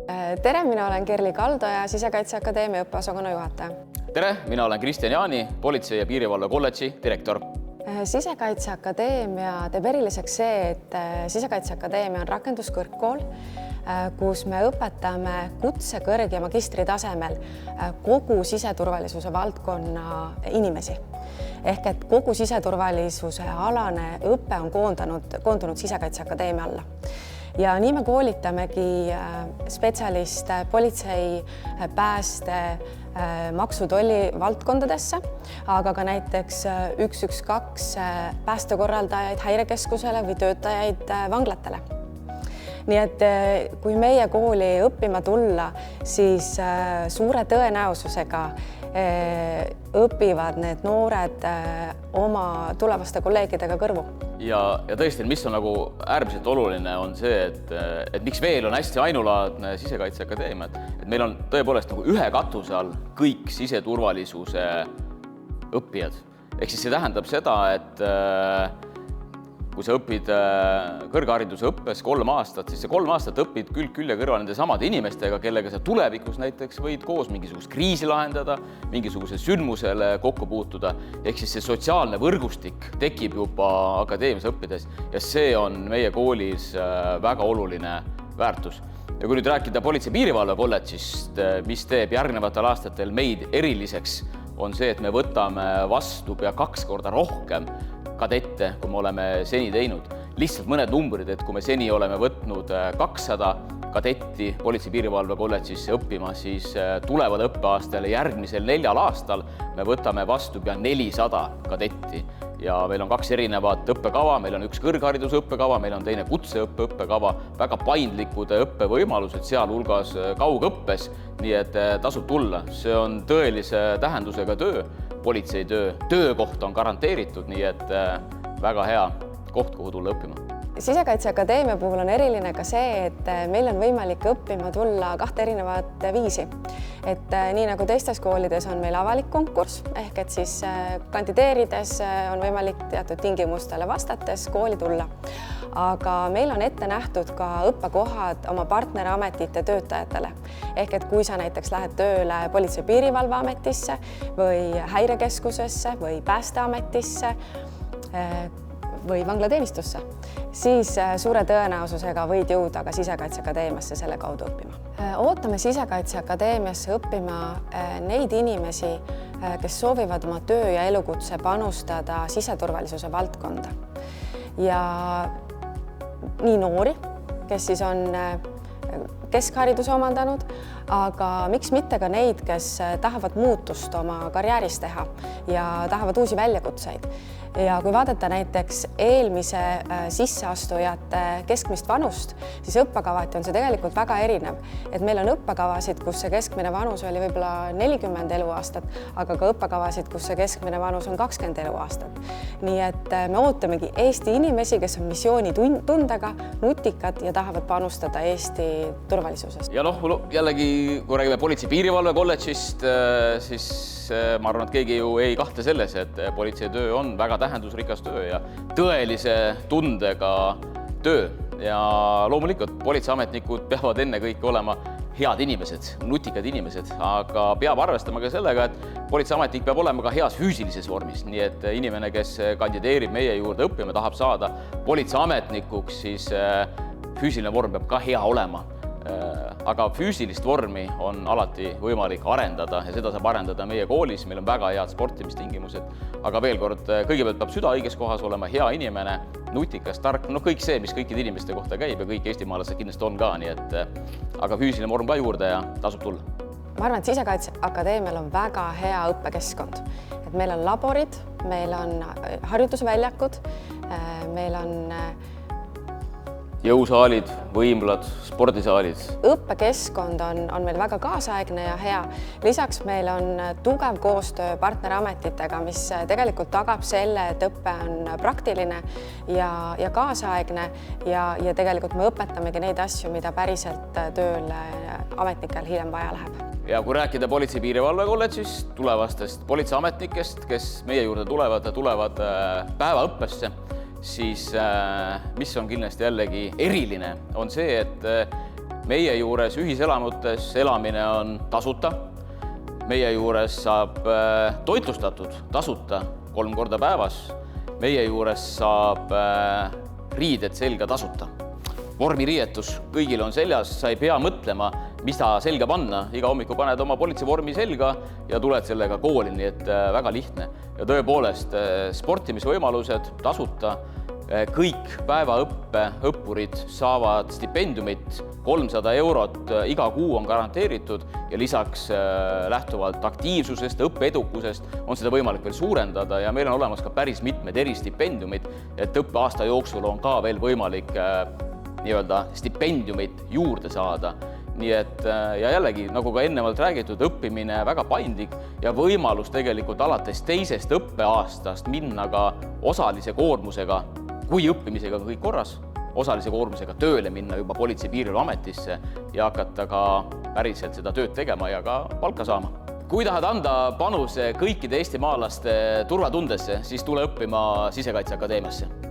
Tere, mina olen Kerli Kaldoja, Sisekaitseakadeemia õppeosakonna juhataja. Tere, mina olen Kristjan Jaani, Politsei- ja Piirivalve kolledži direktor. Sisekaitseakadeemia teeb eriliseks see, et Sisekaitseakadeemia on rakenduskõrgkool, kus me õpetame kutse-, kõrg- ja magistritasemel kogu siseturvalisuse valdkonna inimesi. Ehk et kogu siseturvalisuse alane õpe on koondunud Sisekaitseakadeemia alla. Ja nii me koolitamegi spetsialiste politsei, pääste, maksu-tolli valdkondadesse, aga ka näiteks 112 päästekorraldajaid häirekeskusele või töötajaid vanglatele. Nii et kui meie kooli õppima tulla, siis suure tõenäosusega õpivad need noored oma tulevaste kolleegidega kõrvu. Ja tõesti, mis on nagu äärmiselt oluline, on see, et miks veel on hästi ainulaadne Sisekaitseakadeemia, et meil on tõepoolest nagu ühe katuse all kõik siseturvalisuse õppijad. Ehk siis see tähendab seda, et kui sa õpid kõrghariduse õppes 3 aastat, siis see 3 aastat õpid külje kõrval nende samade inimestega, kellega sa tulevikus näiteks võid koos mingisugust kriisi lahendada, mingisuguse sündmusele kokku puutuda. Ehk siis see sotsiaalne võrgustik tekib juba akadeemias õppides ja see on meie koolis väga oluline väärtus. Ja kui nüüd rääkida Politsei- ja Piirivalve kolledžist, mis teeb järgnevatel aastatel meid eriliseks, on see, et me võtame vastu pea 2 korda rohkem kadette, kui me oleme seni teinud. Lihtsalt mõned numbrid, et kui me seni oleme võtnud 200 kadetti Politsei- ja Piirivalve kolledžisse õppima, siis tuleval õppeaastal järgmisel 4 aastal me võtame vastu pea 400 kadetti. Ja meil on 2 erinevat õppekava, meil on üks kõrghariduse õppekava, meil on teine kutseõppe õppekava, väga paindlikud õppevõimalused, sealhulgas kaugõppes, nii et tasub tulla. See on tõelise tähendusega töö, politseitöö, töökoht on garanteeritud, nii et väga hea koht, kuhu tulla õppima. Sisekaitseakadeemia puhul on eriline ka see, et meil on võimalik õppima tulla 2 erinevat viisi. Et nii nagu teistes koolides on meil avalik konkurss, ehk et siis kandideerides on võimalik teatud tingimustele vastates kooli tulla. Aga meil on ette nähtud ka õppekohad oma partnerametite töötajatele. Ehk et kui sa näiteks lähed tööle Politsei- ja Piirivalveametisse või häirekeskusesse või päästeametisse või vanglateenistusse, siis suure tõenäosusega võid jõuda ka Sisekaitseakadeemiasse selle kaudu õppima. Ootame Sisekaitseakadeemiasse õppima neid inimesi, kes soovivad oma töö ja elukutse panustada siseturvalisuse valdkonda. Ja nii noori, kes siis on keskhariduse omandanud, aga miks mitte ka neid, kes tahavad muutust oma karjääris teha ja tahavad uusi väljakutseid. Ja kui vaadata näiteks eelmise sisseastujate keskmist vanust, siis õppekavati on see tegelikult väga erinev. Et meil on õppekavasid, kus see keskmine vanus oli võib-olla 40 eluaastat, aga ka õppekavasid, kus see keskmine vanus on 20 eluaastat. Nii et me ootamegi Eesti inimesi, kes on missioonitundega, nutikad ja tahavad panustada Eesti turvalisusest. Ja jällegi, kui räägime Politsei- ja Piirivalve kolledžist, siis ma arvan, et keegi ju ei kahtle selles, et politseitöö on väga tähendusrikas töö ja tõelise tundega töö. Ja loomulikult politseiametnikud peavad enne kõik olema head inimesed, nutikad inimesed, aga peab arvestama ka sellega, et politseiametnik peab olema ka heas füüsilises vormis. Nii et inimene, kes kandideerib meie juurde õppima, tahab saada politseiametnikuks, siis füüsiline vorm peab ka hea olema. Aga füüsilist vormi on alati võimalik arendada ja seda saab arendada meie koolis. Meil on väga head sportimistingimused, aga veel kord, kõigepealt peab süda õiges kohas olema, hea inimene, nutikas, tark, kõik see, mis kõikide inimeste kohta käib ja kõik eestimaalased kindlasti on ka, nii et aga füüsiline vorm ka juurde ja tasub tulla. Ma arvan, et Sisekaitseakadeemial on väga hea õppekeskkond. Et meil on laborid, meil on harjutusväljakud, meil on jõusaalid, võimlad, spordisaalid. Õppekeskkond on meil väga kaasaegne ja hea. Lisaks meil on tugev koostöö partnerametitega, mis tegelikult tagab selle, et õppe on praktiline ja kaasaegne ja tegelikult me õpetamegi neid asju, mida päriselt tööl ametnikel hiljem vaja läheb. Ja kui rääkida Politsei- ja Piirivalve kolledžist, tulevastest politseiametnikest, kes meie juurde tulevad päevaõppesse, siis mis on kindlasti jällegi eriline, on see, et meie juures ühiselamutes elamine on tasuta. Meie juures saab toitlustatud tasuta 3 korda päevas. Meie juures saab riided selga tasuta. Vormiriietus kõigil on seljas, sa ei pea mõtlema, mis ta selga panna. Iga hommiku paned oma politseivormi selga ja tuled sellega kooli, nii et väga lihtne. Ja tõepoolest sportimisvõimalused tasuta. Kõik päevaõppurid saavad stipendiumit 300 eurot, iga kuu on garanteeritud ja lisaks lähtuvalt aktiivsusest, õppeedukusest on seda võimalik veel suurendada ja meil on olemas ka päris mitmed eristipendiumid, et õppeaasta jooksul on ka veel võimalik stipendiumit juurde saada. Nii et ja jällegi, nagu ka ennevalt räägitud, õppimine väga paindlik ja võimalus tegelikult alates teisest õppeaastast minna ka osalise koormusega, kui õppimisega kõik korras, osalise koormusega tööle minna juba Politsei- ja Piirivalveametisse ja hakata ka päriselt seda tööd tegema ja ka palka saama. Kui tahad anda panuse kõikide eestimaalaste turvatundesse, siis tule õppima Sisekaitseakadeemiasse.